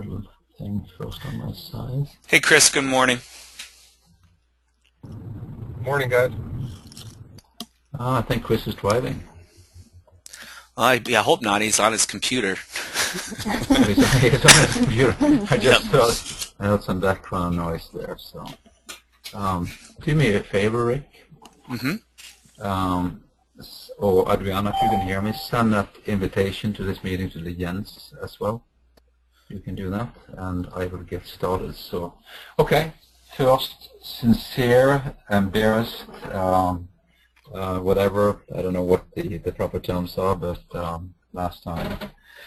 little thing first on my side. Hey, Chris. Good morning. Morning, guys. I think Chris is driving. I hope not. He's on his computer. He's on his computer. I just heard some background noise there. So, do me a favor, Rick. Or Adriana, if you can hear me, send that invitation to this meeting to the Jens as well. You can do that, and I will get started. So, okay. First, sincere, embarrassed, whatever. I don't know what the proper terms are, but last time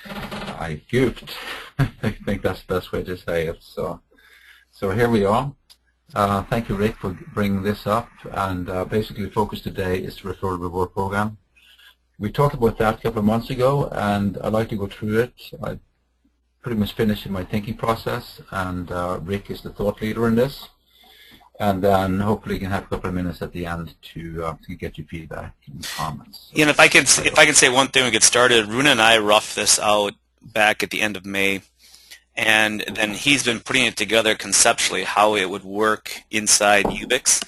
I goofed. I think that's the best way to say it. So here we are. Thank you, Rick, for bringing this up. And basically, the focus today is the referral reward program. We talked about that a couple of months ago, and I'd like to go through it. I pretty much finished my thinking process, and Rick is the thought leader in this. And then hopefully you can have a couple of minutes at the end to get your feedback and comments. You know, if I can say one thing, we get started. Runa and I roughed this out back at the end of May, and then he's been putting it together conceptually how it would work inside Ubix.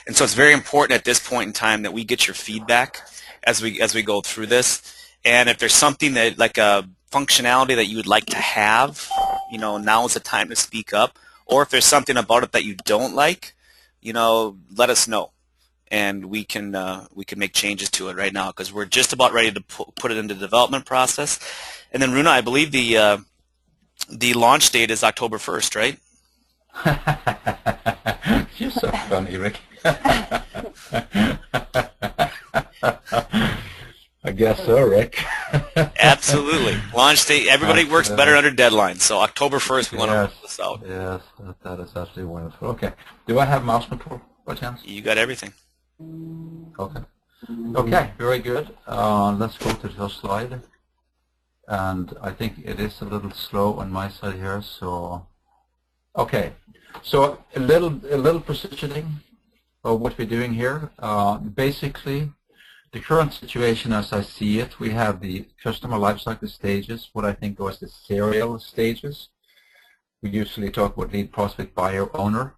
And so it's very important at this point in time that we get your feedback as we go through this. And if there's something that, like a functionality that you would like to have, you know, now is the time to speak up. Or if there's something about it that you don't like, you know, let us know, and we can make changes to it right now, because we're just about ready to put it into the development process. And then Runa, I believe the launch date is October 1st, right? You're so funny, Rick. I guess so, Rick. Absolutely. Launch date. Everybody works better under deadlines. So October 1st, we want to roll this out. Yes, that is absolutely wonderful. Okay. Do I have mouse control by chance? You got everything. Okay. Okay, very good. Let's go to the first slide. And I think it is a little slow on my side here. So, okay. So a little positioning of what we're doing here. Basically, the current situation as I see it, we have the customer lifecycle stages, what I think was the serial stages. We usually talk about lead, prospect, buyer, owner.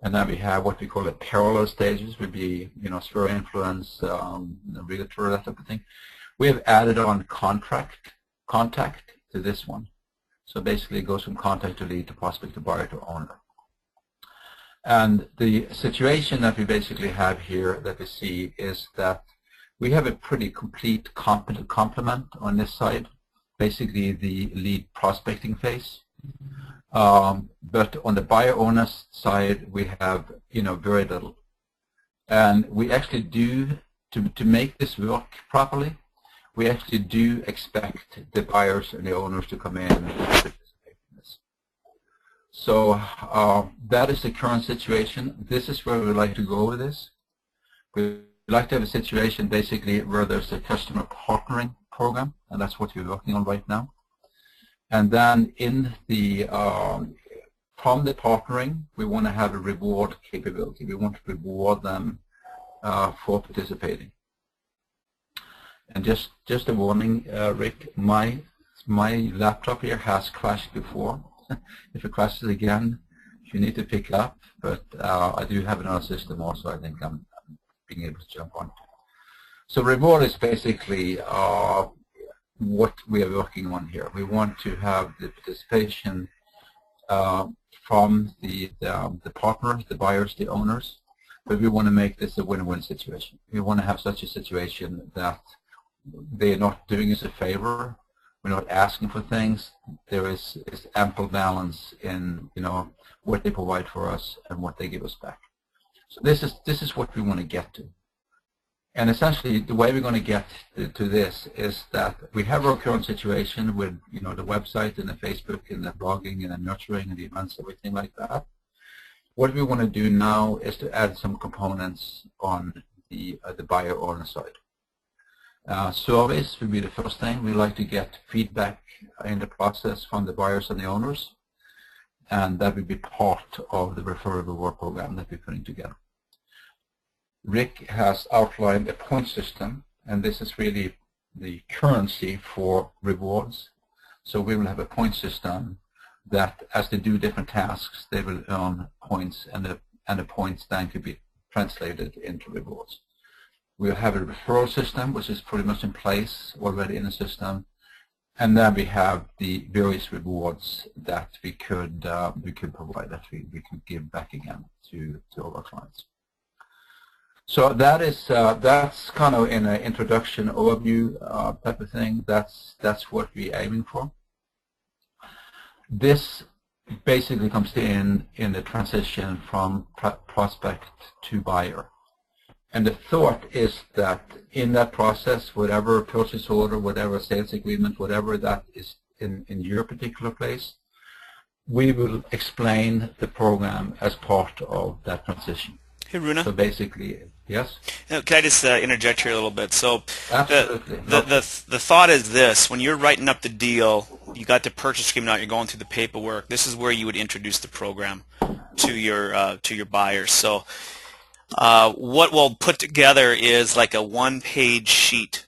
And then we have what we call the parallel stages, would be, you know, sphere influence, regulatory, that type of thing. We have added on contact to this one. So basically it goes from contact to lead to prospect to buyer to owner. And the situation that we basically have here that we see is that we have a pretty complete complement on this side, basically the lead prospecting phase. But on the buyer owner side, we have, you know, very little. And we actually do, to make this work properly, we actually do expect the buyers and the owners to come in and participate in this. So that is the current situation. This is where we would like to go with this. We'd like to have a situation basically where there's a customer partnering program, and that's what we're working on right now. And then in the from the partnering, we want to have a reward capability. We want to reward them for participating. And just a warning, Rick, my laptop here has crashed before. If it crashes again, you need to pick up. But I do have another system also. I think I'm being able to jump on. So reward is basically what we are working on here. We want to have the participation from the partners, the buyers, the owners, but we want to make this a win-win situation. We want to have such a situation that they're not doing us a favor. We're not asking for things. There is ample balance in, you know, what they provide for us and what they give us back. So this is what we want to get to. And essentially, the way we're going to get to this is that we have our current situation with, you know, the website and the Facebook and the blogging and the nurturing and the events, everything like that. What we want to do now is to add some components on the buyer owner side. Surveys would be the first thing. We like to get feedback in the process from the buyers and the owners, and that would be part of the referral reward program that we're putting together. Rick has outlined a point system, and this is really the currency for rewards. So we will have a point system that as they do different tasks, they will earn points, and the points then could be translated into rewards. We'll have a referral system, which is pretty much in place already in the system, and then we have the various rewards that we could provide, that we could give back again to our clients. So that is that's kind of in an introduction overview type of thing. That's what we're aiming for. This basically comes in the transition from prospect to buyer. And the thought is that in that process, whatever purchase order, whatever sales agreement, whatever that is in your particular place, we will explain the program as part of that transition. Hey, Runa. So basically, yes? Can I just interject here a little bit? So absolutely. The thought is this: when you're writing up the deal, you got the purchase agreement out, you're going through the paperwork. This is where you would introduce the program to your buyers. So what we'll put together is like a one-page sheet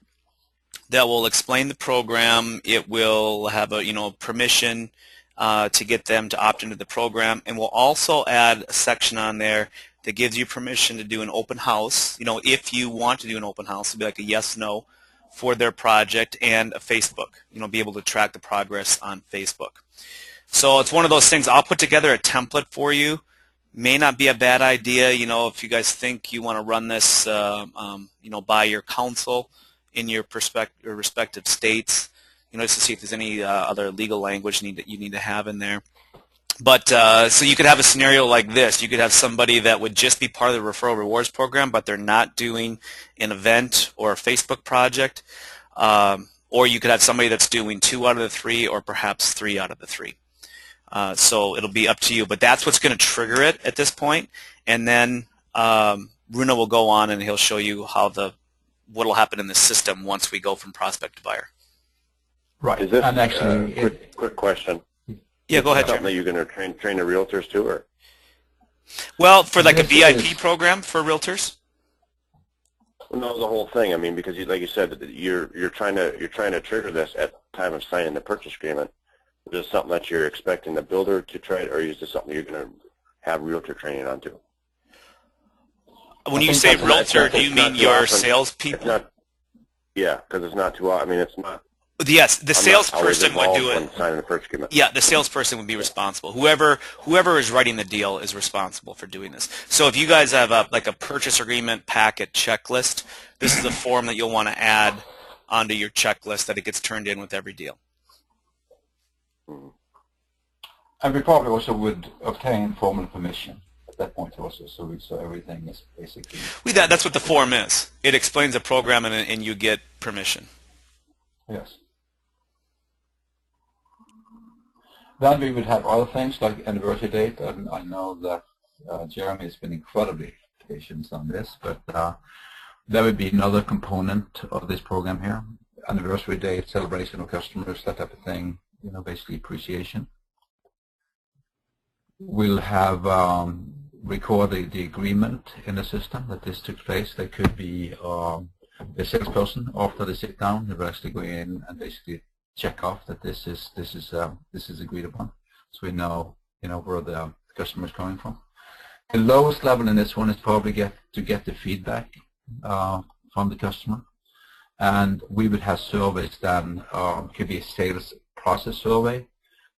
that will explain the program. It will have a permission to get them to opt into the program, and we'll also add a section on there that gives you permission to do an open house. If you want to do an open house, it'll be like a yes/no for their project, and a Facebook. Be able to track the progress on Facebook. So it's one of those things. I'll put together a template for you. May not be a bad idea, if you guys think you want to run this, by your council in your respective states, just to see if there's any other legal language you need to have in there. But so you could have a scenario like this. You could have somebody that would just be part of the referral rewards program, but they're not doing an event or a Facebook project. Or you could have somebody that's doing 2 out of the 3, or perhaps 3 out of the 3. So it'll be up to you. But that's what's going to trigger it at this point. And then Runa will go on and he'll show you what will happen in the system once we go from prospect to buyer. Right. Is this, and actually, quick question. Yeah, go ahead, Something Chairman. that you're going to train the realtors too, or? Well, for like a This VIP program for realtors? Well, no, the whole thing. I mean, because like you said, you're trying to trigger this at the time of signing the purchase agreement. Is this something that you're expecting the builder to try, or is this something you're going to have realtor training onto? When you say realtor, do you mean your salespeople? Yeah, because it's not too. I mean, it's not. Yes, the salesperson would do it. Signing the purchase agreement. Yeah, the salesperson would be responsible. Whoever is writing the deal is responsible for doing this. So if you guys have a purchase agreement packet checklist, this is a form that you'll want to add onto your checklist that it gets turned in with every deal. and we probably also would obtain formal permission at that point also, so everything is basically... That's what the form is. It explains the program and you get permission. Yes. Then we would have other things like anniversary date, and I know that Jeremy has been incredibly patient on this, but that would be another component of this program here. Anniversary date, celebration of customers, that type of thing, basically appreciation. We'll have recorded the agreement in the system that this took place. There could be the salesperson after they sit down, they will actually go in and basically check off that this is agreed upon, so we know where the customer is coming from. The lowest level in this one is probably to get the feedback from the customer, and we would have surveys then. Could be a sales process survey,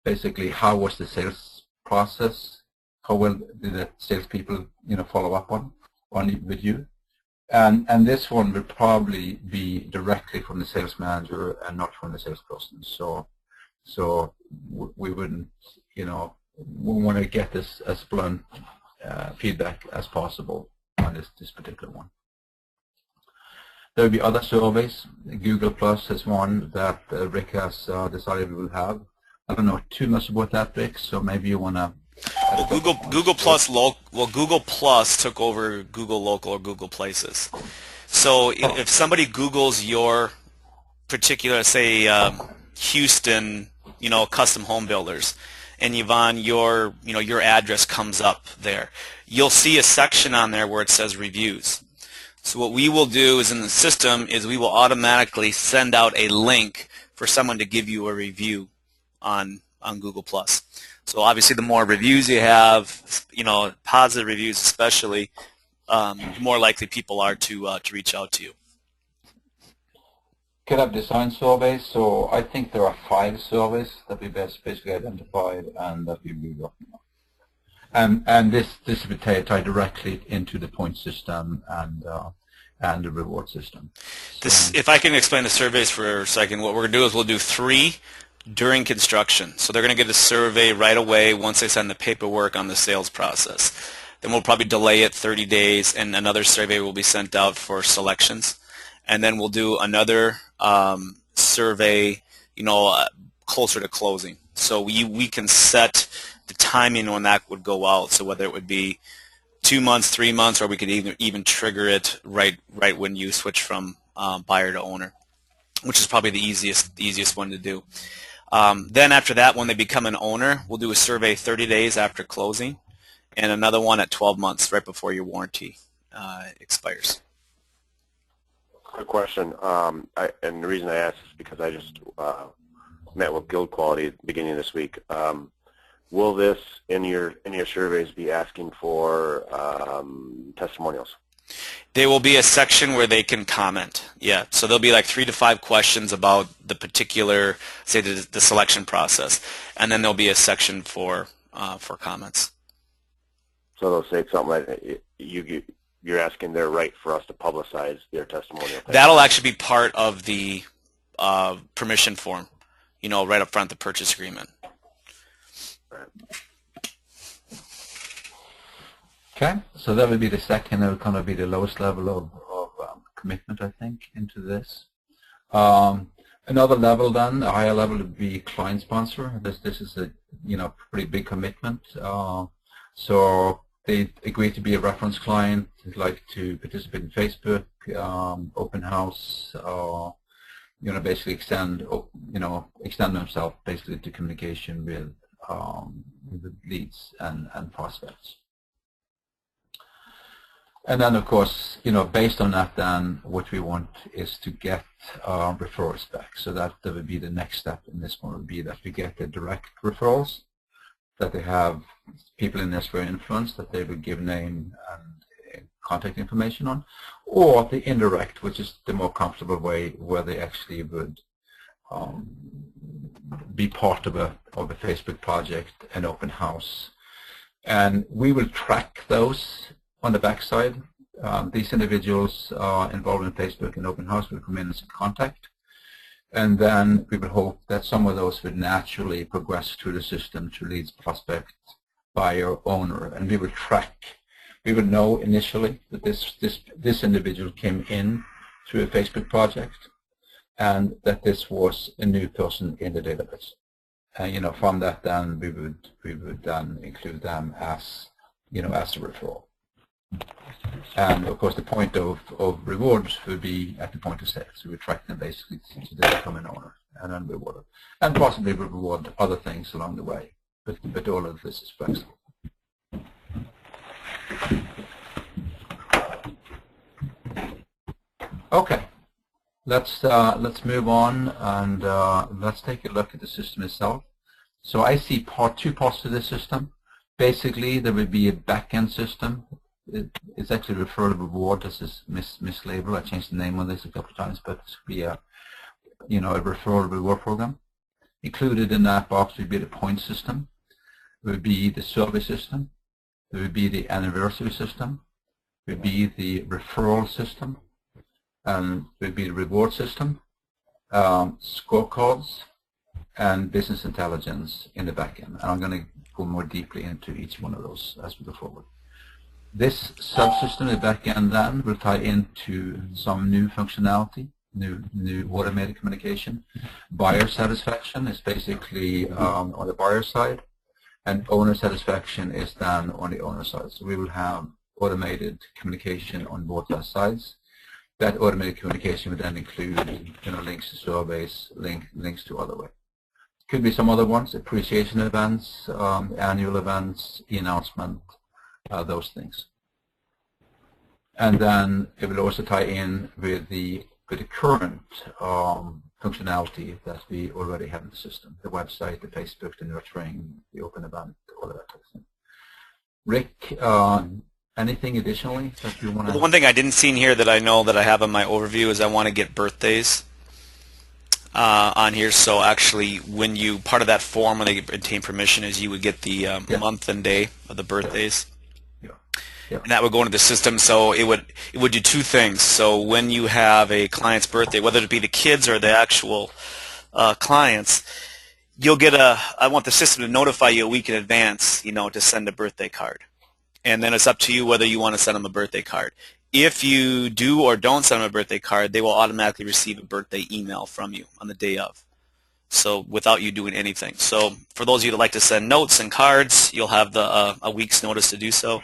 basically how was the sales process, how well did the salespeople follow up on with you. And this one would probably be directly from the sales manager and not from the salesperson. So we wouldn't, we want to get this as blunt feedback as possible on this particular one. There will be other surveys. Google Plus is one that Rick has decided we will have. I don't know too much about that, Rick, so maybe you want to... Well, Google Plus took over Google Local or Google Places. So if somebody Googles your particular, say, Houston, custom home builders, and Yvonne, your address comes up there, you'll see a section on there where it says reviews. So what we will do is in the system is we will automatically send out a link for someone to give you a review on Google+. So obviously the more reviews you have, positive reviews especially, the more likely people are to reach out to you. Could have design surveys, so I think there are 5 surveys that we basically identified and that we will be working on. And this will tie directly into the point system and the reward system. So, If I can explain the surveys for a second, what we're going to do is we'll do 3 during construction. So they're going to get a survey right away once they send the paperwork on the sales process. Then we'll probably delay it 30 days, and another survey will be sent out for selections. And then we'll do another survey, closer to closing. So we can set the timing when that would go out. So whether it would be 2 months, 3 months, or we could even trigger it right when you switch from buyer to owner, which is probably the easiest one to do. Then after that, when they become an owner, we'll do a survey 30 days after closing, and another one at 12 months right before your warranty expires. Quick question, and the reason I asked is because I just met with Guild Quality at the beginning of this week. Will this, in your surveys, be asking for testimonials? There will be a section where they can comment. Yeah, so there'll be like 3 to 5 questions about the particular, say, the selection process, and then there'll be a section for comments. So they'll say something like you're asking their right for us to publicize their testimonial. That'll actually be part of the permission form, right up front, the purchase agreement. Right. Okay, so that would be the second. That would kind of be the lowest level of commitment, I think, into this. Another level, then, a higher level, would be client sponsor. This is a pretty big commitment. So they agree to be a reference client. They'd like to participate in Facebook, open house, basically extend themselves basically to communication with leads and prospects. And then, of course, based on that, then what we want is to get referrals back. So that would be the next step in this one, would be that we get the direct referrals, that they have people in their sphere of influence that they would give name and contact information on, or the indirect, which is the more comfortable way, where they actually would be part of a Facebook project, an open house. And we will track those on the backside. These individuals involved in Facebook and open house will come in as a contact, and then we would hope that some of those would naturally progress through the system to leads, prospect, buyer, owner, and we would track. We would know initially that this individual came in through a Facebook project, and that this was a new person in the database. And from that, then we would then include them as as a referral. And of course, the point of rewards would be at the point of sale. So we track them basically to they become an owner, and then reward them, and possibly reward other things along the way. But all of this is flexible. Okay, let's move on, and let's take a look at the system itself. So I see two parts to this system. Basically, there will be a back-end system. It's actually referral reward. This is mislabeled. I changed the name on this a couple of times, but this would be a a referral reward program. Included in that box would be the point system. It would be the survey system. It would be the anniversary system. It would be the referral system. It would be the reward system, scorecards, and business intelligence in the back end. And I'm going to go more deeply into each one of those as we go forward. This subsystem in the back end then will tie into some new functionality, new automated communication. Buyer satisfaction is basically on the buyer side, and owner satisfaction is then on the owner side. So we will have automated communication on both sides. That automated communication would then include links to surveys, links to other ways. Could be some other ones, appreciation events, annual events, e-announcement, those things. And then it will also tie in with the current functionality that we already have in the system. The website, the Facebook, the nurturing, the open event, all of that type of thing. Rick, anything additionally that you want to? The one thing I didn't see in here that I know that I have in my overview is I want to get birthdays on here. So actually, when you part of that form when they obtain permission is you would get the month and day of the birthdays. Yeah. And that would go into the system, so it would do two things. So when you have a client's birthday, whether it be the kids or the actual clients, you'll get I want the system to notify you a week in advance, to send a birthday card. And then it's up to you whether you want to send them a birthday card. If you do or don't send them a birthday card, they will automatically receive a birthday email from you on the day of. So without you doing anything. So for those of you that like to send notes and cards, you'll have a week's notice to do so.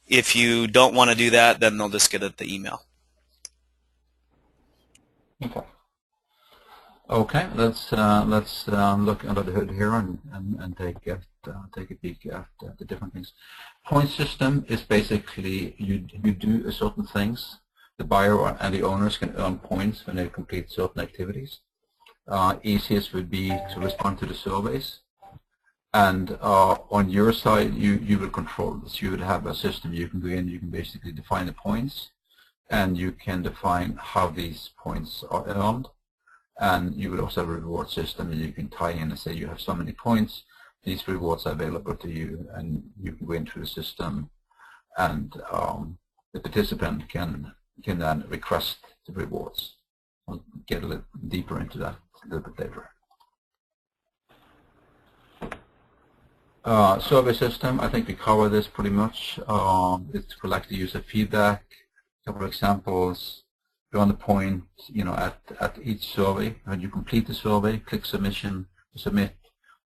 If you don't want to do that, then they'll just get the email. Okay. Let's look under the hood here and take a peek at the different things. Point system is basically you do certain things. The buyer and the owners can earn points when they complete certain activities. Easiest would be to respond to the surveys. And on your side, you will control this. You would have a system. You can go in. You can basically define the points, and you can define how these points are earned. And you will also have a reward system, and you can tie in and say you have so many points. These rewards are available to you, and you can go into the system, and the participant can then request the rewards. I'll get a little deeper into that a little bit later. Survey system, I think we cover this pretty much. It's collect the user feedback. A couple of examples. You're on the point, at each survey. When you complete the survey, click submission, submit,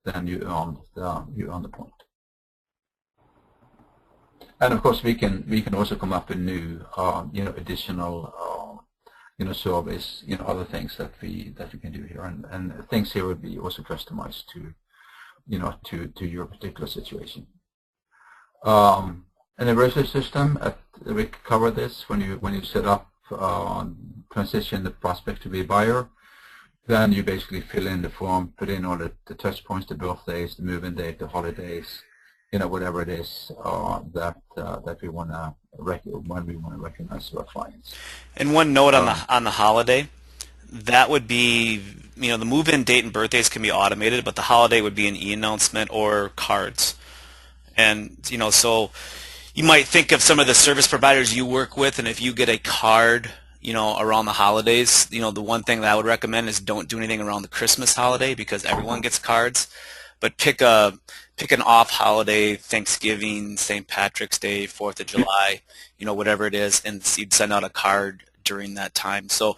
then you earn the point. And of course, we can also come up with new, additional, surveys, other things that we can do here, and things here would be also customized to your particular situation. An anniversary system, we cover this when you set up, transition the prospect to be a buyer. Then you basically fill in the form, put in all the touch points, the birthdays, the move-in date, the holidays, whatever it is that we want to recognize to our clients. And one note on the holiday. That would be, the move-in date and birthdays can be automated, but the holiday would be an e-announcement or cards. And, so you might think of some of the service providers you work with, and if you get a card, around the holidays, the one thing that I would recommend is don't do anything around the Christmas holiday because everyone gets cards. But pick an off holiday, Thanksgiving, St. Patrick's Day, 4th of July, whatever it is, and you'd send out a card during that time. So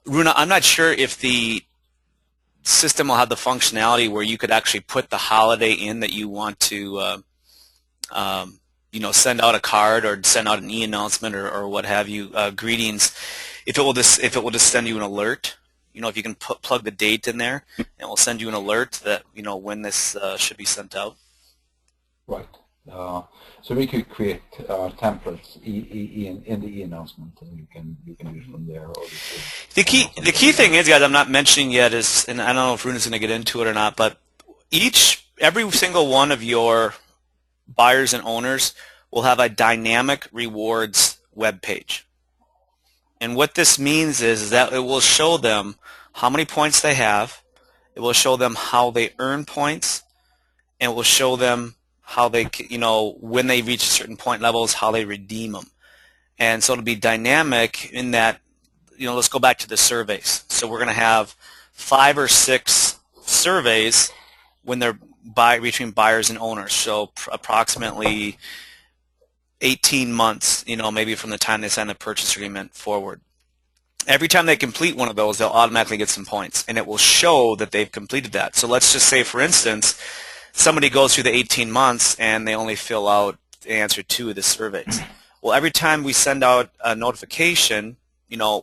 Runa, I'm not sure if the system will have the functionality where you could actually put the holiday in that you want to, send out a card or send out an e-announcement or what have you, greetings. If it will just send you an alert, if you can plug the date in there, and it will send you an alert that when this should be sent out. Right. So we could create templates in the e-announcement, and you can use from there. The key thing is, guys, I'm not mentioning yet is, and I don't know if Runa's going to get into it or not, but every single one of your buyers and owners will have a dynamic rewards web page. And what this means is that it will show them how many points they have, it will show them how they earn points, and it will show them how they, when they reach certain point levels, how they redeem them. And so it'll be dynamic in that, let's go back to the surveys. So we're going to have 5 or 6 surveys when they're between buyers and owners. So approximately 18 months, maybe from the time they sign the purchase agreement forward. Every time they complete one of those, they'll automatically get some points, and it will show that they've completed that. So let's just say, for instance, somebody goes through the 18 months and they only fill out the answer 2 of the surveys. Well, every time we send out a notification,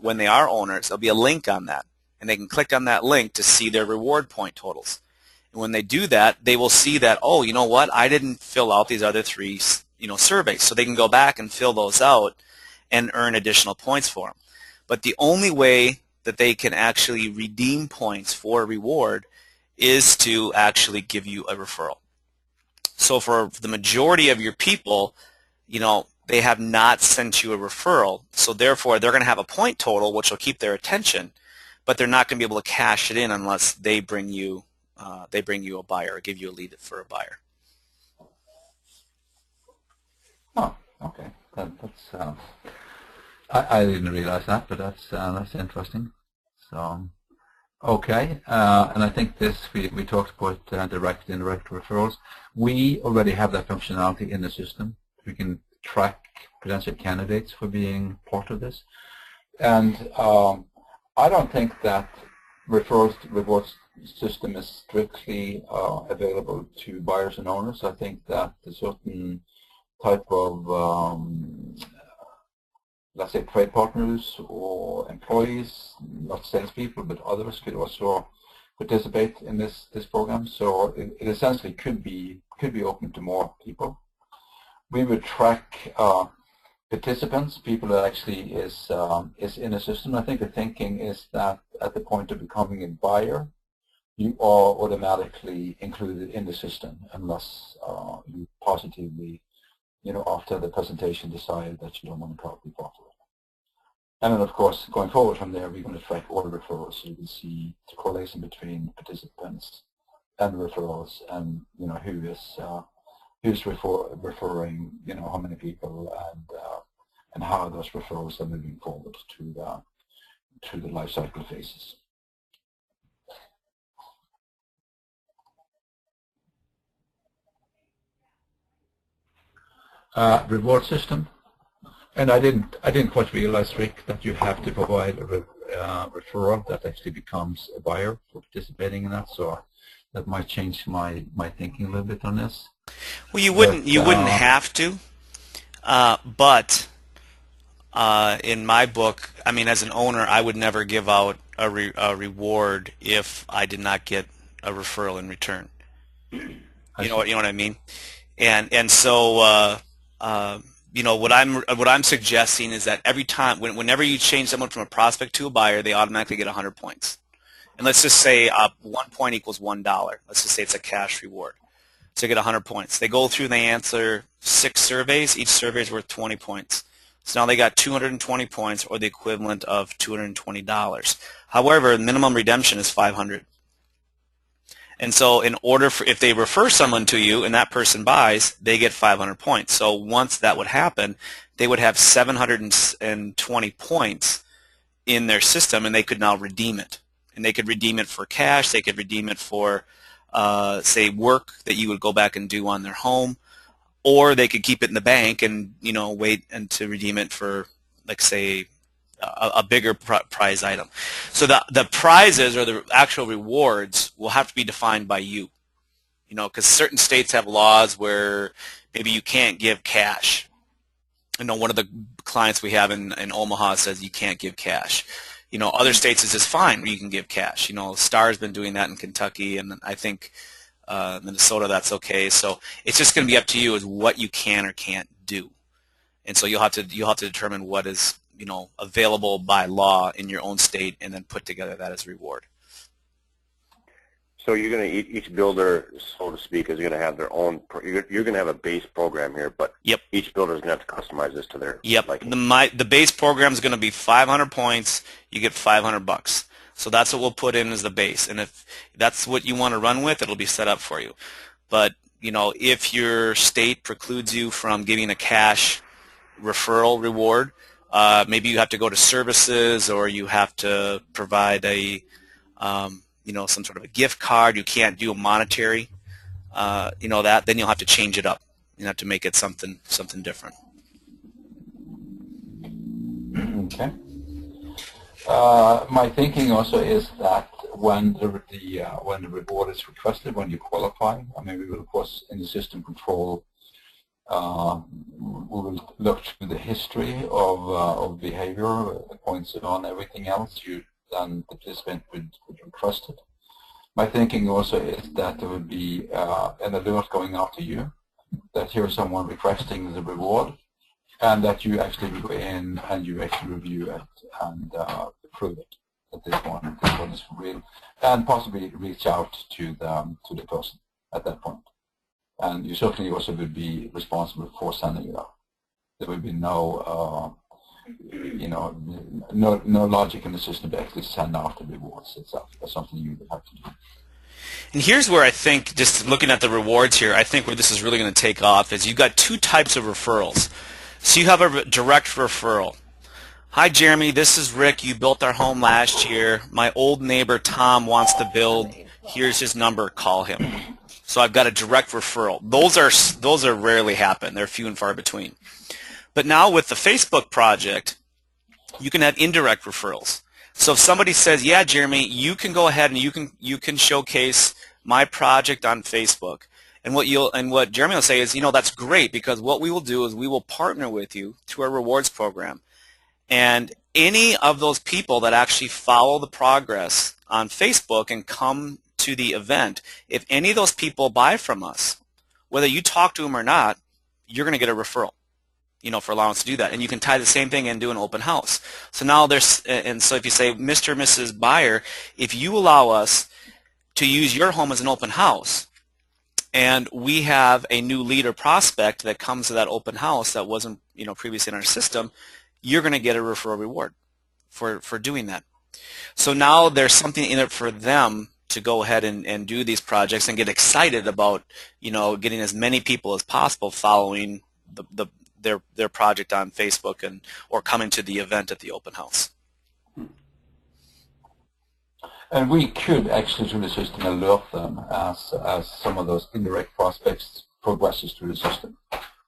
when they are owners, there'll be a link on that, and they can click on that link to see their reward point totals. And when they do that, they will see that, oh, you know what, I didn't fill out these other 3, surveys. So they can go back and fill those out and earn additional points for them. But the only way that they can actually redeem points for a reward is to actually give you a referral. So for the majority of your people, they have not sent you a referral, so therefore they're going to have a point total which will keep their attention, but they're not going to be able to cash it in unless they bring you a buyer or give you a lead for a buyer. Oh, okay. That's I didn't realize that, but that's interesting. So, okay, and I think this we talked about direct and indirect referrals. We already have that functionality in the system. We can track potential candidates for being part of this, and I don't think that rewards system is strictly available to buyers and owners. I think that a certain type of let's say trade partners or employees, not salespeople, but others could also participate in this program. So it essentially could be open to more people. We would track participants, people that actually is in the system. I think the thinking is that at the point of becoming a buyer, you are automatically included in the system unless you positively, after the presentation decide that you don't want to be part of it. And then, of course, going forward from there, we're going to track all referrals, so you can see the correlation between participants and referrals, and who's referring, how many people, and how those referrals are moving forward to the life cycle phases. Reward system, and I didn't quite realize, Rick, that you have to provide a referral that actually becomes a buyer for participating in that. So that might change my thinking a little bit on this. Well, you wouldn't have to, but in my book, I mean, as an owner, I would never give out a reward if I did not get a referral in return. You know what I mean? And so what I'm suggesting is that every time, whenever you change someone from a prospect to a buyer, they automatically get 100 points. And let's just say 1 point equals $1. Let's just say it's a cash reward. So you get 100 points. They go through and they answer 6 surveys. Each survey is worth 20 points. So now they got 220 points, or the equivalent of $220. However, the minimum redemption is 500. And so in order for, if they refer someone to you and that person buys, they get 500 points. So once that would happen, they would have 720 points in their system, and they could now redeem it. And they could redeem it for cash. They could redeem it for, say, work that you would go back and do on their home. Or they could keep it in the bank and, wait and to redeem it for, like, say, a bigger prize item. So the prizes or the actual rewards will have to be defined by you, because certain states have laws where maybe you can't give cash. One of the clients we have in Omaha says you can't give cash. Other states is just fine where you can give cash. Star's been doing that in Kentucky, and I think Minnesota that's okay. So it's just going to be up to you as what you can or can't do, and so you'll have to determine what is available by law in your own state, and then put together that as a reward. So you're going to, each builder, so to speak, is going to have their own, you're going to have a base program here, but yep, each builder is going to have to customize this to their liking. The base program is going to be 500 points, you get $500. So that's what we'll put in as the base, and if that's what you want to run with, it'll be set up for you. But if your state precludes you from giving a cash referral reward, maybe you have to go to services, or you have to provide a some sort of a gift card. You can't do a monetary that, then you'll have to change it up. You have to make it something different. Okay. My thinking also is that when the reward is requested, when you qualify, we will, of course, in the system control, we will look through the history of behavior, points on everything else you then participant would request it. My thinking also is that there would be an alert going out to you that here's someone requesting the reward, and that you actually go in and you actually review it and approve it. that this one is for real, and possibly reach out to the person at that point. And you certainly also would be responsible for sending it out. There would be no no logic in the system to actually send out the rewards itself. That's something you would have to do. And here's where I think, just looking at the rewards here, I think where this is really going to take off is you've got two types of referrals. So you have a direct referral. Hi Jeremy, this is Rick. You built our home last year. My old neighbor Tom wants to build. Here's his number. Call him. So I've got a direct referral. Those are rarely happen. They're few and far between. But now with the Facebook project, you can have indirect referrals. So if somebody says, "Yeah, Jeremy, you can go ahead and you can showcase my project on Facebook," and what Jeremy will say is, that's great, because what we will do is we will partner with you through our rewards program, and any of those people that actually follow the progress on Facebook and come to the event, if any of those people buy from us, whether you talk to them or not, you're going to get a referral, for allowing us to do that. And you can tie the same thing and do an open house. So now so if you say, Mr. or Mrs. Buyer, if you allow us to use your home as an open house, and we have a new lead or prospect that comes to that open house that wasn't, previously in our system, you're going to get a referral reward for doing that. So now there's something in it for them to go ahead and do these projects and get excited about, getting as many people as possible following their project on Facebook or coming to the event at the open house. And we could actually, through the system, alert them as some of those indirect prospects progresses through the system.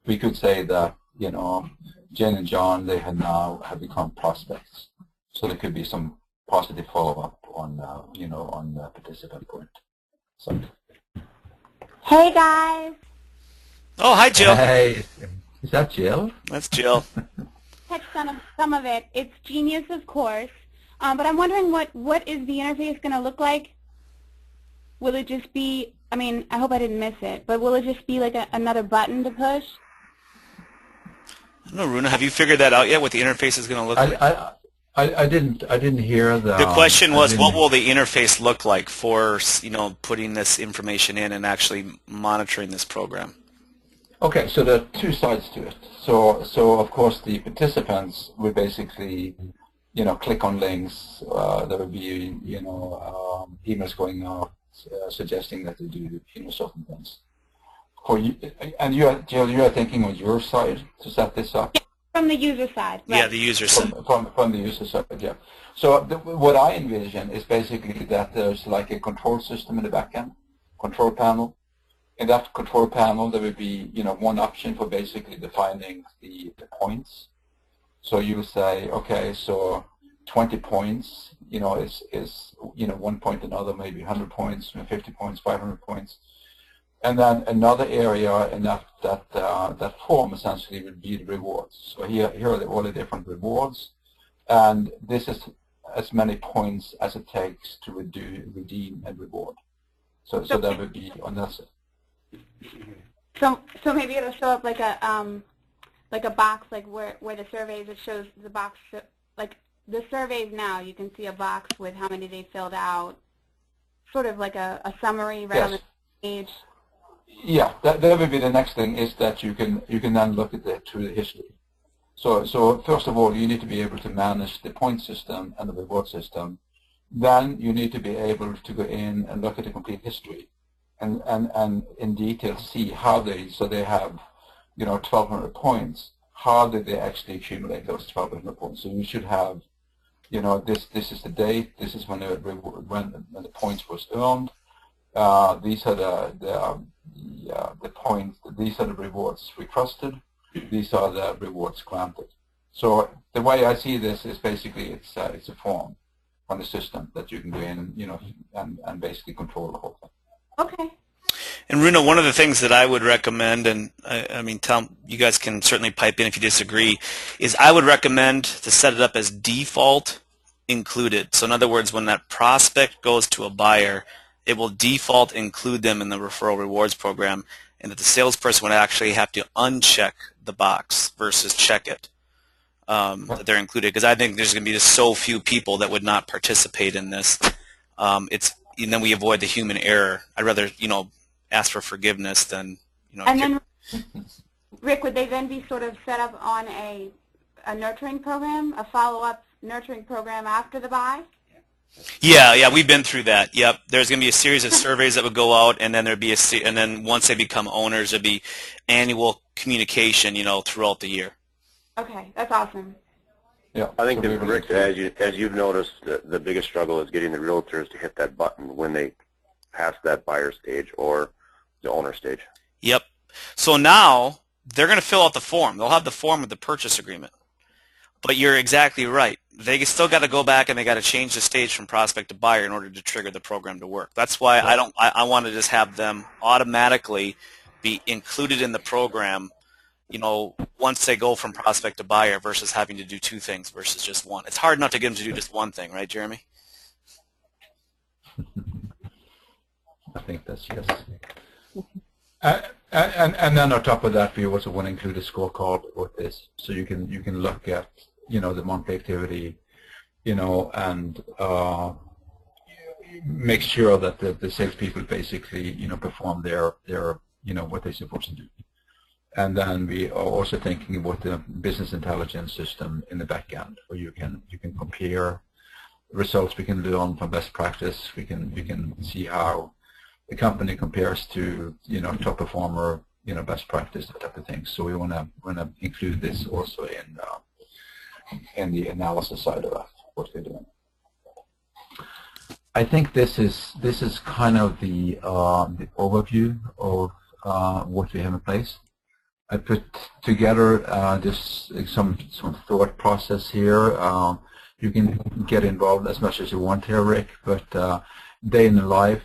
We could say that, Jen and John, they have become prospects. So there could be some positive follow-up on the participant point. So. Hey guys. Oh, hi Jill. Hey, is that Jill? That's Jill. Catch some of it. It's genius, of course. But I'm wondering what is the interface going to look like? Will it just be? I mean, I hope I didn't miss it. But will it just be like another button to push? I don't know, Runa, have you figured that out yet? What the interface is going to look like? I didn't hear the. The question was, what will the interface look like for putting this information in and actually monitoring this program? Okay, so there are two sides to it. So of course the participants will basically, click on links. There will be emails going out suggesting that they do certain things. For you, and Jill, you are thinking on your side to set this up. From the user side, right? Yeah, the user side. From the user side, yeah. So what I envision is basically that there's like a control system in the back end, control panel. In that control panel, there will be one option for basically defining the points. So you will say, okay, so 20 points, is 1 point, another maybe 100 points, 50 points, 500 points. And then another area in that form essentially would be the rewards. So here are all the different rewards, and this is as many points as it takes to redeem a reward. So that would be on that side. So maybe it'll show up like a box, like where the surveys, it shows the box, like the surveys now, you can see a box with how many they filled out, sort of like a summary right on the page. Yeah, that would be the next thing, is that you can then look at it through the history. So first of all, you need to be able to manage the point system and the reward system. Then you need to be able to go in and look at the complete history, and in detail see how they have 1,200 points. How did they actually accumulate those 1,200 points? So you should have this is the date. This is when the points was earned. These are the points. These are the rewards requested. These are the rewards granted. So the way I see this is basically it's a form on the system that you can go in and basically control the whole thing. Okay. And Runa, one of the things that I would recommend, and I mean, you guys can certainly pipe in if you disagree, is I would recommend to set it up as default included. So in other words, when that prospect goes to a buyer, it will default include them in the referral rewards program, and that the salesperson would actually have to uncheck the box versus check it. that they're included, because I think there's going to be just so few people that would not participate in this. And then we avoid the human error. I'd rather ask for forgiveness than And then, Rick, would they then be sort of set up on a nurturing program, a follow-up nurturing program after the buy? Yeah, we've been through that. Yep, there's going to be a series of surveys that would go out, and then there'd be and then once they become owners, there'd be annual communication, throughout the year. Okay, that's awesome. Yeah, I think that, Rick, as you've noticed, the biggest struggle is getting the realtors to hit that button when they pass that buyer stage or the owner stage. Yep. So now they're going to fill out the form. They'll have the form with the purchase agreement. But you're exactly right. They still got to go back and they got to change the stage from prospect to buyer in order to trigger the program to work. That's why I want to just have them automatically be included in the program, once they go from prospect to buyer versus having to do two things versus just one. It's hard not to get them to do just one thing, right, Jeremy? I think that's yes. And then on top of that, we also want to include a scorecard with this, so you can look at the monthly activity, and make sure that the salespeople basically perform their what they're supposed to do. And then we are also thinking about the business intelligence system in the back end, where you can compare results. We can learn from best practice. We can see how the company compares to top performer, best practice, that type of thing. So we want to include this also in the analysis side of that, what we're doing. I think this is kind of the overview of what we have in place. I put together just some thought process here. You can get involved as much as you want here, Rick, but day in the life.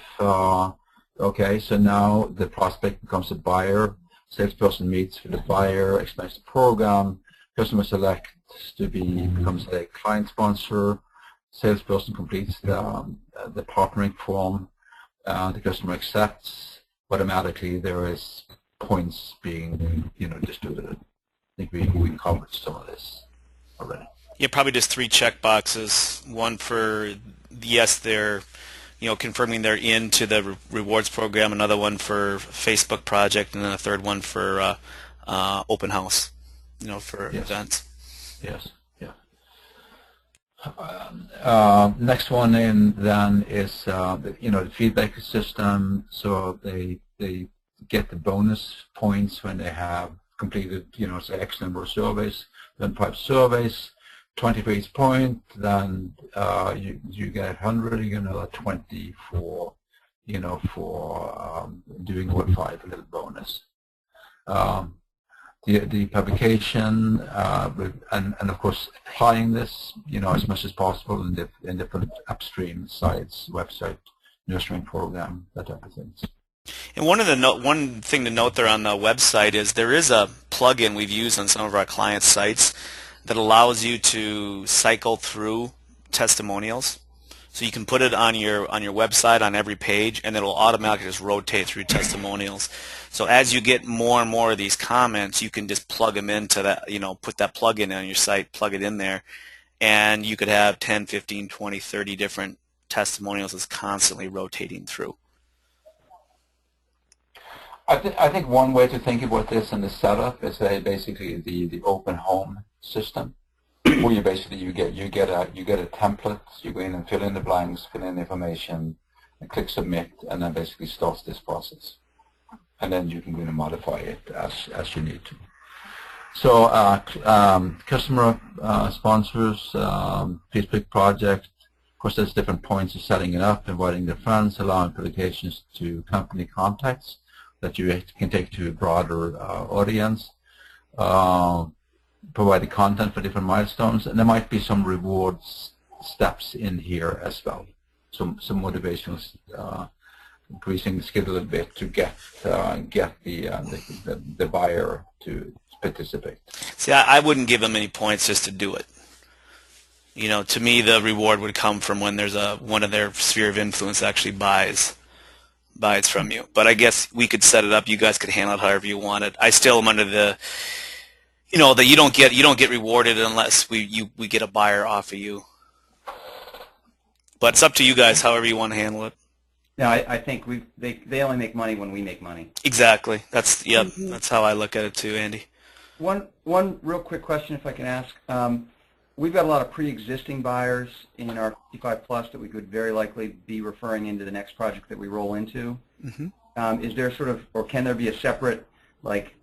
Okay, so now the prospect becomes a buyer. Salesperson meets with the buyer, explains the program. Customer selects to becomes a client sponsor. Salesperson completes the partnering form. The customer accepts. Automatically, there is points being distributed. I think we covered some of this already. Yeah, probably just 3 check boxes. One for yes, they're confirming they're into the rewards program. Another one for Facebook project, and then a third one for open house. For events. Yes. Yeah. Next one in then is the feedback system. So they get the bonus points when they have completed say X number of surveys, then 5 surveys, 20 for each point. Then you get 100. You get another 20 for doing all 5, a little bonus. The publication and of course applying this as much as possible in different upstream sites, website, nurturing program, that type of things. And one thing to note there on the website is there is a plugin we've used on some of our client sites that allows you to cycle through testimonials. So you can put it on your website on every page, and it'll automatically just rotate through testimonials. So as you get more and more of these comments, you can just plug them into that, put that plugin on your site, plug it in there, and you could have 10, 15, 20, 30 different testimonials that's constantly rotating through. I think one way to think about this in the setup is basically the open home system, where you basically you get a template. You go in and fill in the blanks, fill in the information, and click submit, and then basically starts this process. And then you can go in and modify it as you need to. So customer sponsors, Facebook project. Of course, there's different points of setting it up, inviting their friends, allowing publications to company contacts that you can take to a broader audience, providing content for different milestones, and there might be some rewards steps in here as well. Some motivational, increasing the skill a little bit to get the buyer to participate. See, I wouldn't give them any points just to do it. To me, the reward would come from when there's one of their sphere of influence actually buys from you. But I guess we could set it up. You guys could handle it however you wanted. I still am under the, You know that you don't get rewarded unless we get a buyer off of you. But it's up to you guys, however you want to handle it. No, I think they only make money when we make money. Exactly. That's how I look at it too, Andy. One real quick question, if I can ask. We've got a lot of pre-existing buyers in our 55 plus that we could very likely be referring into the next project that we roll into. Mm-hmm. Is there sort of, or can there be a separate, like,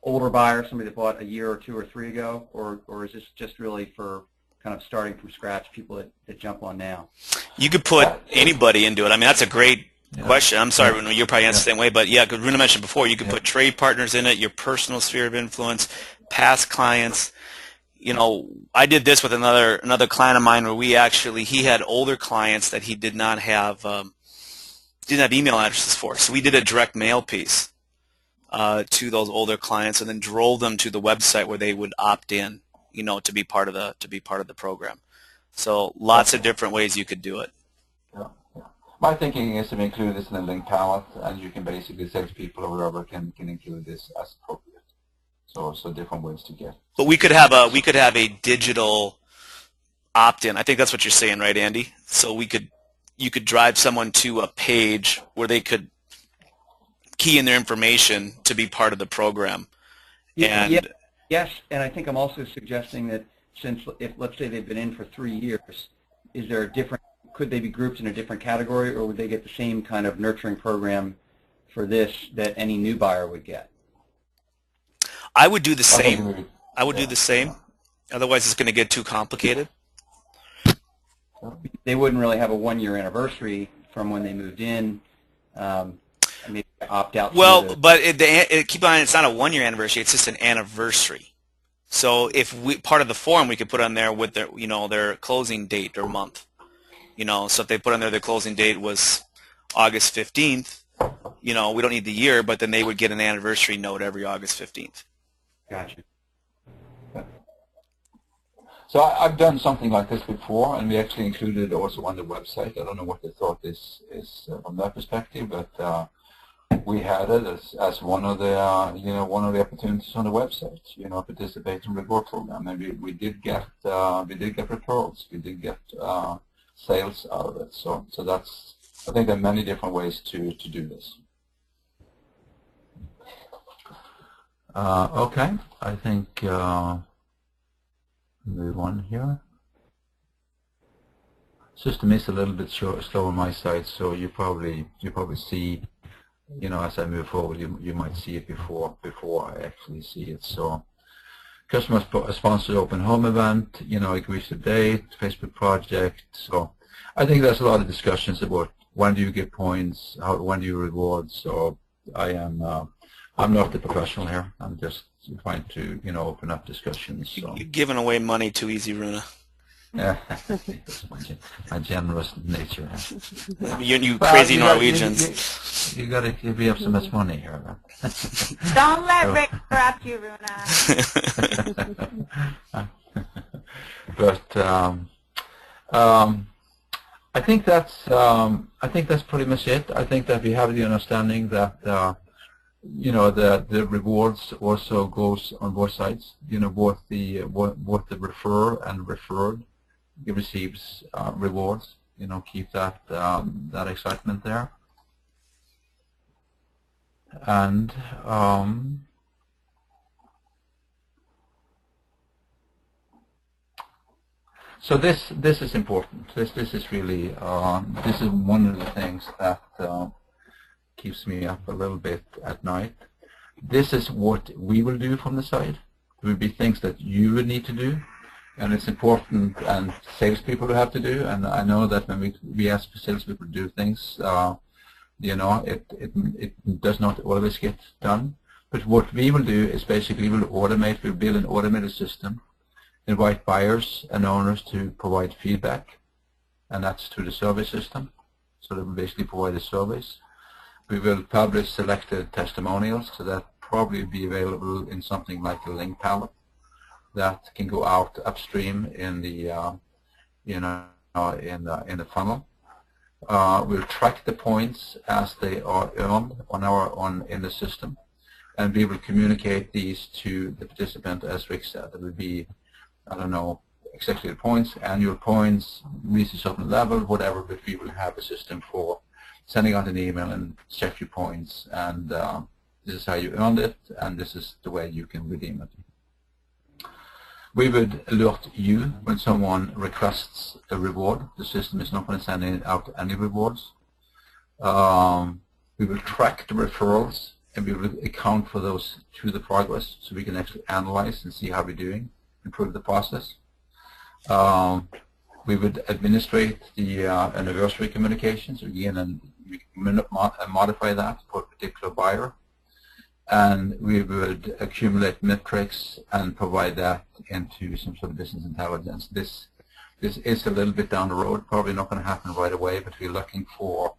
older buyer, somebody that bought a year or 2 or 3 ago, or is this just really for kind of starting from scratch, people that jump on now? You could put anybody into it. I mean, that's a great question. I'm sorry, Runa, you'll probably answer the same way, but yeah, because Runa mentioned before, you could put trade partners in it, your personal sphere of influence, past clients. You know, I did this with another client of mine where he had older clients that he didn't have email addresses for. So we did a direct mail piece to those older clients, and then drove them to the website where they would opt in, you know, to be part of the program. So lots of different ways you could do it. Yeah. My thinking is to include this in a link palette, and you can basically say to people or whoever can include this as appropriate. So different ways to get. But we could have a digital opt-in. I think that's what you're saying, right, Andy? So you could drive someone to a page where they could key in their information to be part of the program. And yes, and I think I'm also suggesting that if let's say they've been in for 3 years, is there a different? Could they be grouped in a different category, or would they get the same kind of nurturing program for this that any new buyer would get? I would do the same. I would do the same. Otherwise, it's going to get too complicated. They wouldn't really have a 1-year anniversary from when they moved in. Maybe opt out. Well, but keep in mind, it's not a 1-year anniversary. It's just an anniversary. So if part of the form we could put on there with their closing date or month. You know, so if they put on there their closing date was August 15th, you know, we don't need the year, but then they would get an anniversary note every August 15th. Gotcha. So I've done something like this before, and we actually included it also on the website. I don't know what the thought is from that perspective, but we had it as one of the opportunities on the website. You know, participate in the reward program, and we did get referrals, we did get sales out of it. So that's, I think there are many different ways to do this. Okay, I think move on here. System is a little bit slow on my side, so you probably see, you know, as I move forward, you might see it before I actually see it. So, customer sponsored open home event, you know, agrees to date, Facebook project. So, I think there's a lot of discussions about when do you get points, when do you reward. So, I'm not the professional here. I'm just trying to, you know, open up discussions. So. You're giving away money too easy, Runa. Yeah, that's my generous nature. You crazy Norwegians. You got to give me up so much money here. Don't let Rick corrupt you, Runa. But I think that's pretty much it. I think that we have the understanding that you know, the rewards also goes on both sides. You know, both the referrer and referred receives rewards. You know, keep that that excitement there. And so this is important. This is really this is one of the things that keeps me up a little bit at night. This is what we will do from the side. There will be things that you would need to do, and it's important, and salespeople will have to do. And I know that when we ask salespeople to do things, you know, it does not always get done. But what we will do is basically we'll build an automated system, invite buyers and owners to provide feedback, and that's through the survey system. So they will basically provide the surveys. We will publish selected testimonials, so that probably be available in something like a link palette that can go out upstream in the in the funnel. We'll track the points as they are earned in the system, and we will communicate these to the participant as Rick said. It will be, I don't know, executive points, annual points, research up level, whatever, but we will have a system for sending out an email and check your points, and this is how you earned it, and this is the way you can redeem it. We would alert you when someone requests a reward. The system is not going to send out any rewards. We will track the referrals, and we will account for those to the progress, so we can actually analyze and see how we're doing, improve the process. We would administrate the anniversary communications again, and we modify that for a particular buyer. And we would accumulate metrics and provide that into some sort of business intelligence. This is a little bit down the road, probably not going to happen right away, but we're looking for,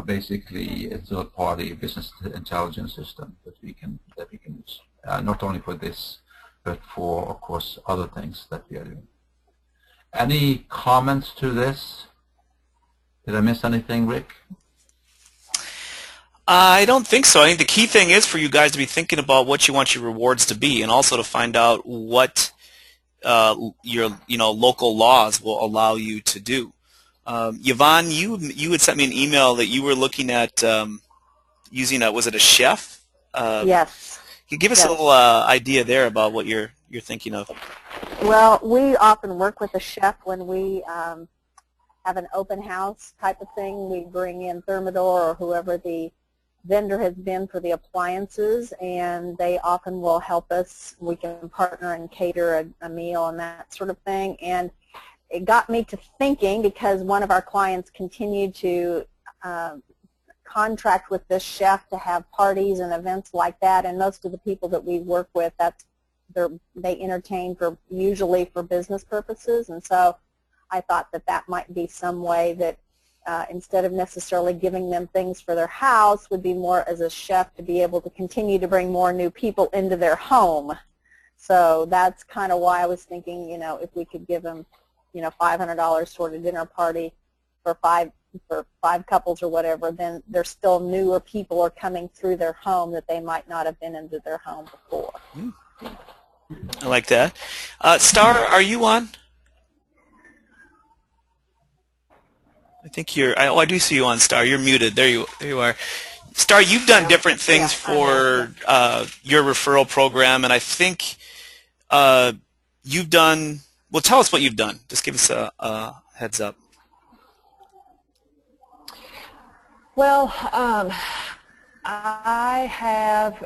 basically a third-party business intelligence system that we can use, not only for this, but for, of course, other things that we are doing. Any comments to this? Did I miss anything, Rick? I don't think so. I think the key thing is for you guys to be thinking about what you want your rewards to be, and also to find out what your local laws will allow you to do. Yvonne, you had sent me an email that you were looking at using was it a chef? Yes. Can you give us a little idea there about what you're thinking of? Well, we often work with a chef when we have an open house type of thing. We bring in Thermador or whoever the vendor has been for the appliances, and they often will help us. We can partner and cater a meal and that sort of thing. And it got me to thinking, because one of our clients continued to contract with this chef to have parties and events like that, and most of the people that we work with, they entertain usually for business purposes. And so I thought that might be some way that instead of necessarily giving them things for their house, would be more as a chef to be able to continue to bring more new people into their home. So that's kind of why I was thinking, if we could give them, $500 toward a dinner party for five couples or whatever, then there's still newer people are coming through their home that they might not have been into their home before. I like that. Star, are you on? I think you're. I do see you on, Star. You're muted. There you are. Star, you've done different things for your referral program, and I think you've done. Well, tell us what you've done. Just give us a heads up. Well, I've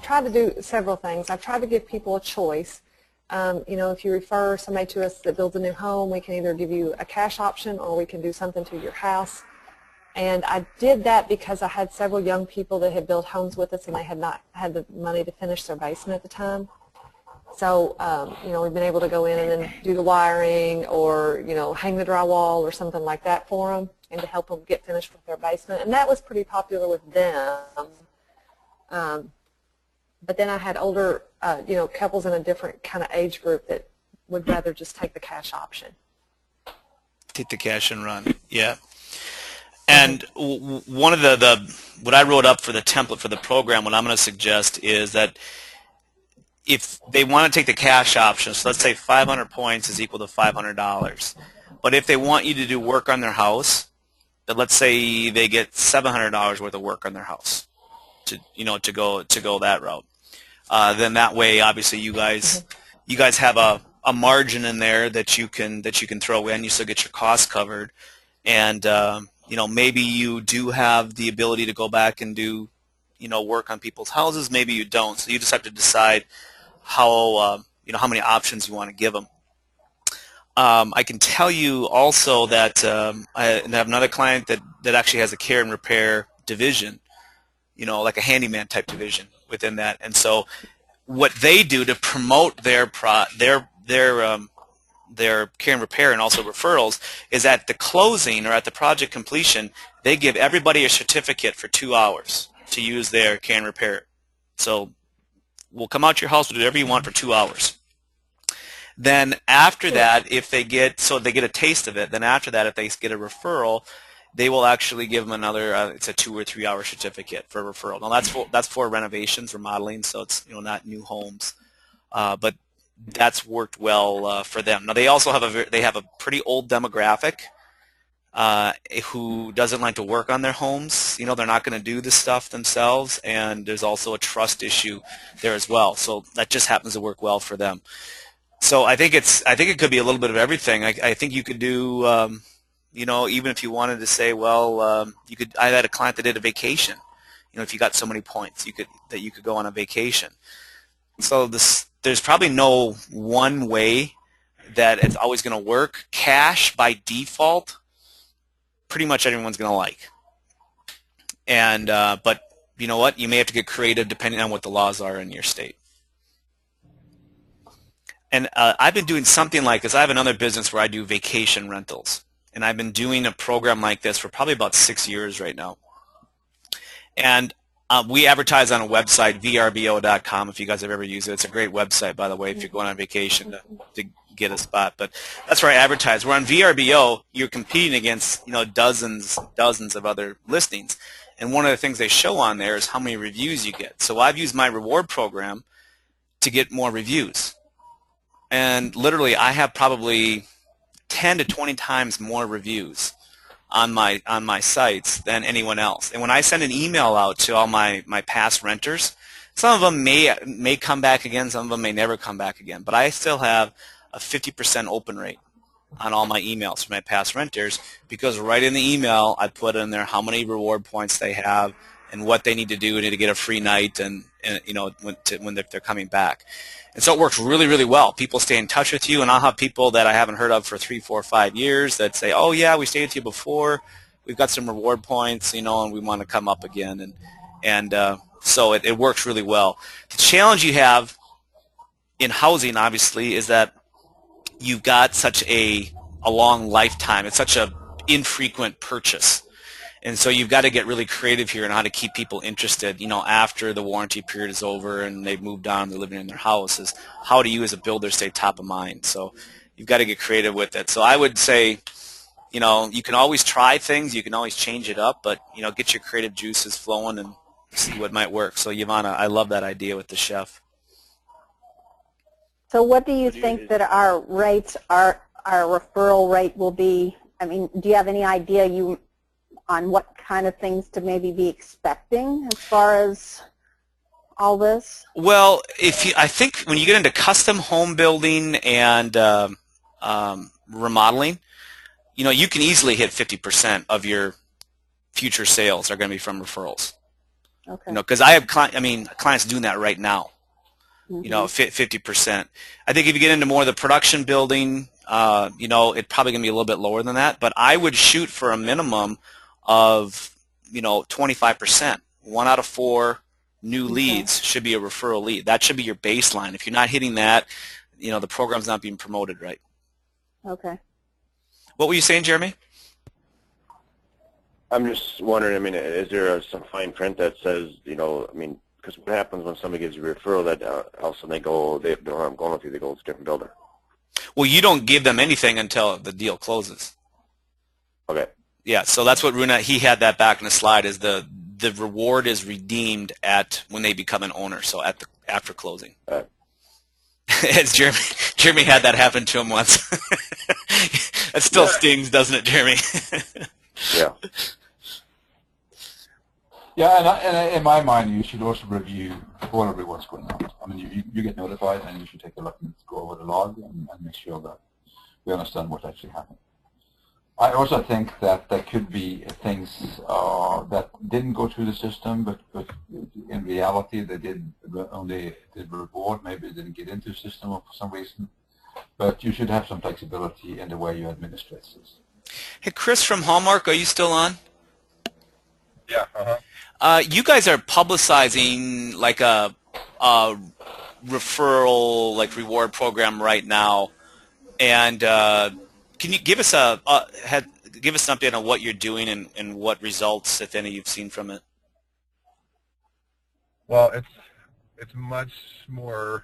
tried to do several things. I've tried to give people a choice. If you refer somebody to us that builds a new home, we can either give you a cash option or we can do something to your house. And I did that because I had several young people that had built homes with us and they had not had the money to finish their basement at the time. So, we've been able to go in and then do the wiring or, hang the drywall or something like that for them and to help them get finished with their basement. And that was pretty popular with them. But then I had older, couples in a different kind of age group that would rather just take the cash option. Take the cash and run, yeah. And one of what I wrote up for the template for the program, what I'm going to suggest is that if they want to take the cash option, so let's say 500 points is equal to $500. But if they want you to do work on their house, then let's say they get $700 worth of work on their house to go that route. Then that way, obviously, you guys have a margin in there that you can throw in. You still get your costs covered, and maybe you do have the ability to go back and do work on people's houses. Maybe you don't. So you just have to decide how many options you want to give them. I can tell you also that I have another client that actually has a care and repair division, like a handyman type division within that. And so what they do to promote their care and repair and also referrals is at the closing or at the project completion, they give everybody a certificate for 2 hours to use their care and repair. So we'll come out to your house, we'll do whatever you want for 2 hours. Then after that, if they get a taste of it, then after that, if they get a referral, they will actually give them another, it's a 2 or 3 hour certificate for referral. Now that's for renovations, remodeling, so it's not new homes, but that's worked well for them. Now they also have a pretty old demographic who doesn't like to work on their homes. They're not going to do this stuff themselves, and there's also a trust issue there as well. So that just happens to work well for them. So I think it could be a little bit of everything. I think you could do, even if you wanted to say, well, I had a client that did a vacation. If you got so many points, you could go on a vacation. So there's probably no one way that it's always going to work. Cash by default, pretty much everyone's going to like. And but you know what? You may have to get creative depending on what the laws are in your state. And I've been doing something like this. I have another business where I do vacation rentals. And I've been doing a program like this for probably about 6 years right now. And we advertise on a website, vrbo.com, if you guys have ever used it. It's a great website, by the way, if you're going on vacation to get a spot. But that's where I advertise. We're on VRBO. You're competing against dozens of other listings. And one of the things they show on there is how many reviews you get. So I've used my reward program to get more reviews. And literally, I have probably 10 to 20 times more reviews on my sites than anyone else. And when I send an email out to all my past renters, some of them may come back again, some of them may never come back again. But I still have a 50% open rate on all my emails from my past renters, because right in the email I put in there how many reward points they have and what they need to do to get a free night and when they're coming back. And so it works really, really well. People stay in touch with you, and I'll have people that I haven't heard of for 3, 4, 5 years that say, oh, yeah, we stayed with you before. We've got some reward points, and we want to come up again. And so it works really well. The challenge you have in housing, obviously, is that you've got such a long lifetime. It's such an infrequent purchase. And so you've got to get really creative here on how to keep people interested, after the warranty period is over and they've moved on, they're living in their house, is how do you as a builder stay top of mind? So you've got to get creative with it. So I would say, you can always try things, you can always change it up, but, get your creative juices flowing and see what might work. So Yvonne, I love that idea with the chef. So what do you think that our rates, our referral rate will be? I mean, do you have any idea on what kind of things to maybe be expecting as far as all this? Well, I think when you get into custom home building and remodeling, you can easily hit 50% of your future sales are going to be from referrals. Okay. Because I have clients doing that right now. 50%. I think if you get into more of the production building, it's probably going to be a little bit lower than that. But I would shoot for a minimum of 25%. 1 out of 4 new leads should be a referral lead. That should be your baseline. If you're not hitting that, the program's not being promoted right. Okay. What were you saying, Jeremy? I'm just wondering, is there some fine print that says, because what happens when somebody gives you a referral that all of a sudden they don't know I'm going with you, they go to a different builder? Well, you don't give them anything until the deal closes. Okay. Yeah, so that's what Runa, he had that back in the slide, is the reward is redeemed when they become an owner, so after closing. As Jeremy had that happen to him once. That still stings, doesn't it, Jeremy? Yeah. Yeah, and in my mind, you should also review quarterly what's going on. You get notified, and you should take a look and go over the log and make sure that we understand what actually happened. I also think that there could be things that didn't go through the system, but in reality they did only did reward. Maybe they didn't get into the system for some reason. But you should have some flexibility in the way you administrate this. Hey, Chris from Hallmark, are you still on? Yeah. You guys are publicizing like a referral, like reward program right now, and can you give us an update on what you're doing and what results, if any, you've seen from it? Well, it's much more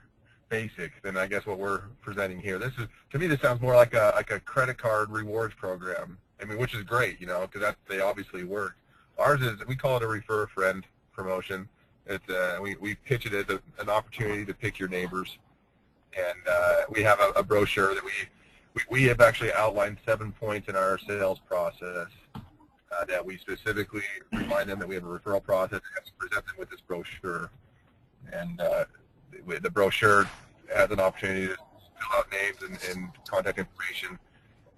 basic than I guess what we're presenting here. To me, this sounds more like a credit card rewards program. I mean, which is great, because they obviously work. Ours is, we call it a refer a friend promotion. It's we pitch it as an opportunity to pick your neighbors, and we have a brochure that we have actually outlined 7 points in our sales process that we specifically remind them that we have a referral process and present them with this brochure. And the brochure has an opportunity to fill out names and contact information.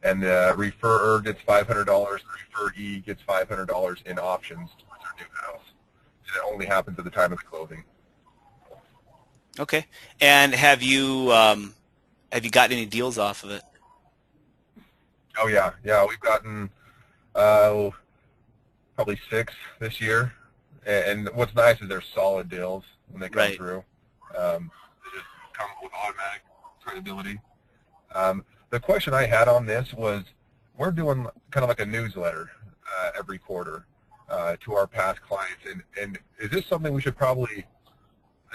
And the referrer gets $500, the referee gets $500 in options towards their new house. And it only happens at the time of the closing. Okay. And have you gotten any deals off of it? Oh yeah, we've gotten probably 6 this year. And what's nice is they're solid deals when they come through. They just come with automatic credibility. The question I had on this was, we're doing kind of like a newsletter every quarter to our past clients, and is this something we should probably,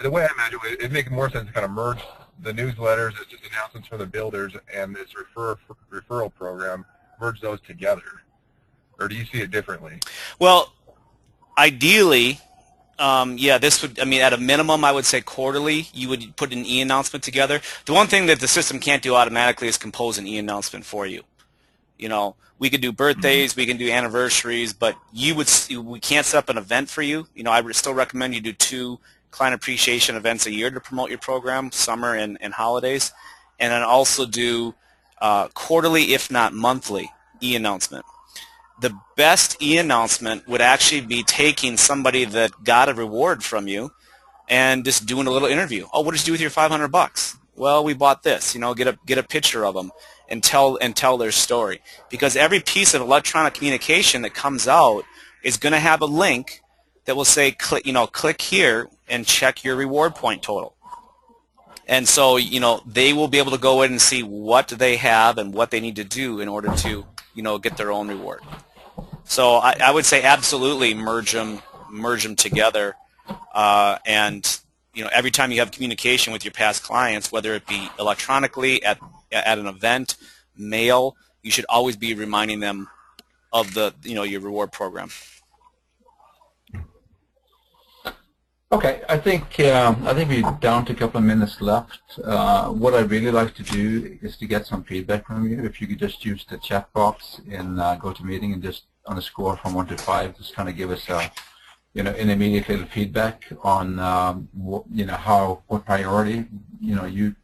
the way I imagine it, it'd make more sense to kind of merge the newsletters, it's just announcements from the builders, and this referral program, merge those together, or do you see it differently? Well, ideally, yeah, this would, I mean, at a minimum, I would say quarterly, you would put an e-announcement together. The one thing that the system can't do automatically is compose an e-announcement for you. We could do birthdays, we can do anniversaries, but we can't set up an event for you. I would still recommend you do 2 client appreciation events a year to promote your program, summer and holidays, and then also do quarterly, if not monthly, e-announcement. The best e-announcement would actually be taking somebody that got a reward from you and just doing a little interview. Oh, what did you do with your $500? Well, we bought this. Get a picture of them and tell their story. Because every piece of electronic communication that comes out is going to have a link that will say, click here and check your reward point total. And so, they will be able to go in and see what they have and what they need to do in order to, get their own reward. So I would say absolutely merge them together, and every time you have communication with your past clients, whether it be electronically at an event, mail, you should always be reminding them of your reward program. Okay, I think we're down to a couple of minutes left. What I'd really like to do is to get some feedback from you. If you could just use the chat box in GoToMeeting and just on a score from 1 to 5, just kind of give us an immediate little feedback on what priority you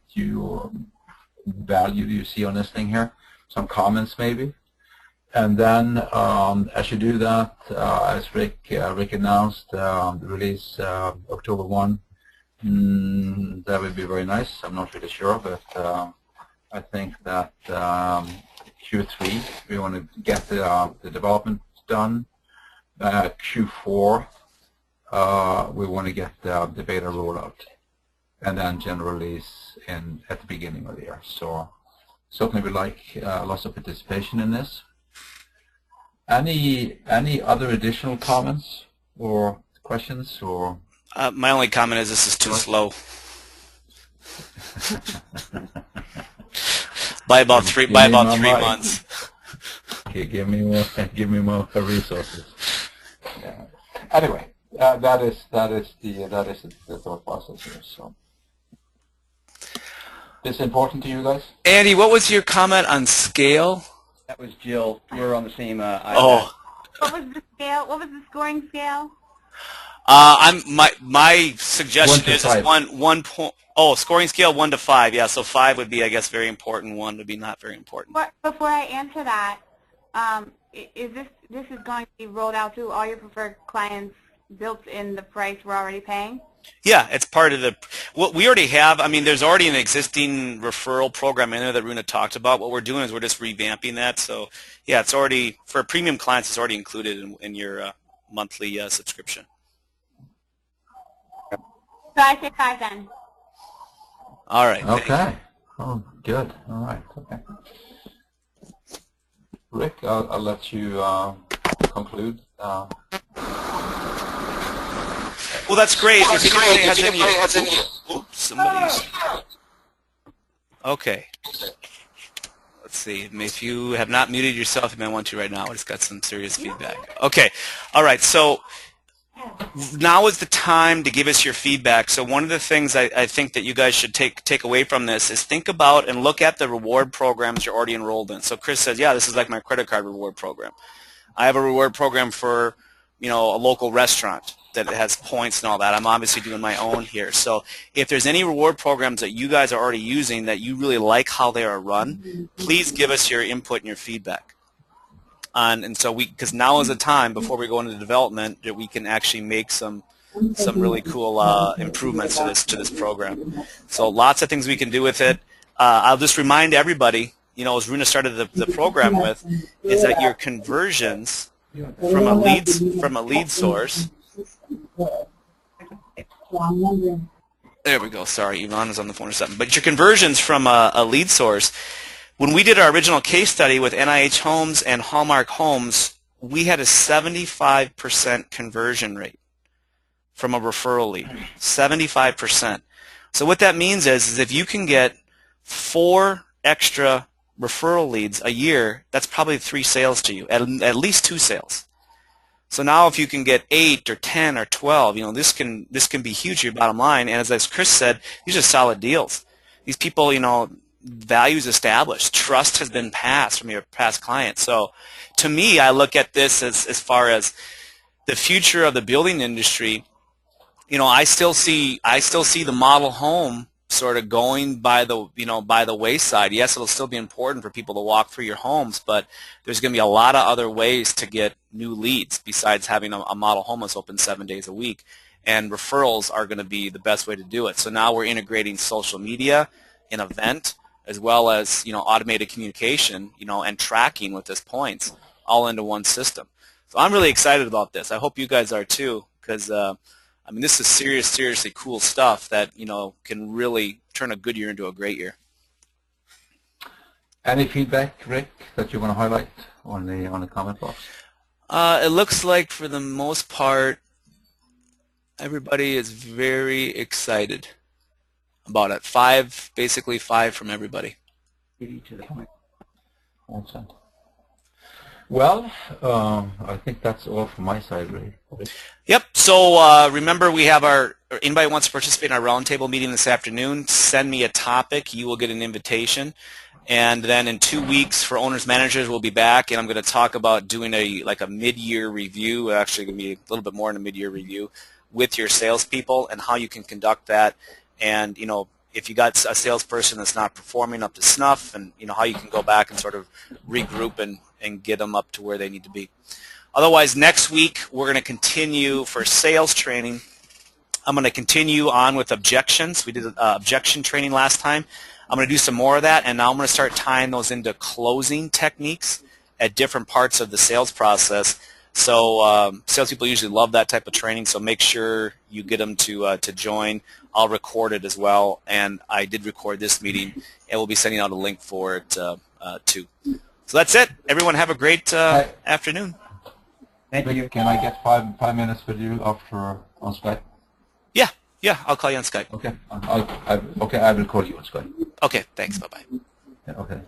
value you see on this thing here. Some comments maybe. And then as you do that, as Rick announced, the release October 1, that would be very nice. I'm not really sure, but I think that Q3, we want to get the development done. Q4, we want to get the beta rollout, and then general release at the beginning of the year. So certainly we like lots of participation in this. Any other additional comments or questions? Or my only comment is this is too slow. by about 3 months. Okay, give me more resources. Yeah. Anyway, that is the thought process here. So, this important to you guys? Andy, what was your comment on scale? That was Jill. We're on the same iPad. Oh. What was the scale? What was the scoring scale? My suggestion is 1 point. Oh, scoring scale 1 to 5. Yeah, so 5 would be, I guess, very important. 1 would be not very important. Before I answer that, is this is going to be rolled out to all your preferred clients, built in the price we're already paying? Yeah, it's part of what we already have. I mean, there's already an existing referral program in there that Runa talked about. What we're doing is we're just revamping that. So, yeah, it's already, for premium clients, it's already included in your monthly subscription. So I say 5 then. All right. Okay. Oh, good. All right. Okay. Rick, I'll let you conclude. Well, that's great. If anybody has any... Oops, somebody's... Okay. Let's see. If you have not muted yourself, you may want to right now. I just got some serious feedback. Okay. All right. So now is the time to give us your feedback. So one of the things I think that you guys should take away from this is think about and look at the reward programs you're already enrolled in. So Chris says, yeah, this is like my credit card reward program. I have a reward program for, a local restaurant that has points and all that. I'm obviously doing my own here. So if there's any reward programs that you guys are already using that you really like how they are run, please give us your input and your feedback. And so because now is the time before we go into development that we can actually make some really cool improvements to this program. So lots of things we can do with it. I'll just remind everybody, as Runa started the program with, is that your conversions from a lead source. There we go. Sorry, Yvonne is on the phone or something. But your conversions from a lead source. When we did our original case study with NIH Homes and Hallmark Homes, we had a 75% conversion rate from a referral lead. 75%. So what that means is if you can get 4 extra referral leads a year, that's probably 3 sales to you, at least 2 sales. So now if you can get 8 or 10 or 12, this can be huge to your bottom line. And as Chris said, these are solid deals. These people, values established. Trust has been passed from your past clients. So to me, I look at this as far as the future of the building industry. I still see the model home sort of going by the wayside. Yes, it'll still be important for people to walk through your homes, but there's going to be a lot of other ways to get new leads besides having a model home that's open 7 days a week. And referrals are going to be the best way to do it. So now we're integrating social media, an event, as well as automated communication, and tracking with this points all into one system. So I'm really excited about this. I hope you guys are too, because this is seriously cool stuff that can really turn a good year into a great year. Any feedback, Rick, that you want to highlight on the comment box? It looks like for the most part, everybody is very excited about it. Basically 5 from everybody. To the point. Excellent. Well, I think that's all from my side, really. Yep. So remember, we have anybody who wants to participate in our roundtable meeting this afternoon, send me a topic. You will get an invitation. And then in 2 weeks for owners managers, we'll be back, and I'm going to talk about doing a mid-year review. Actually, going to be a little bit more in a mid-year review with your salespeople and how you can conduct that. And if you got a salesperson that's not performing up to snuff, and how you can go back and sort of regroup and get them up to where they need to be. Otherwise, next week we're going to continue for sales training. I'm going to continue on with objections. We did objection training last time. I'm going to do some more of that, and now I'm going to start tying those into closing techniques at different parts of the sales process. So salespeople usually love that type of training, so make sure you get them to join. I'll record it as well, and I did record this meeting, and we'll be sending out a link for it too. So that's it. Everyone have a great afternoon. Thank you. Can I get 5 minutes with you after on Skype? Yeah, I'll call you on Skype. Okay. I will call you on Skype. Okay, thanks. Bye-bye. Yeah, okay.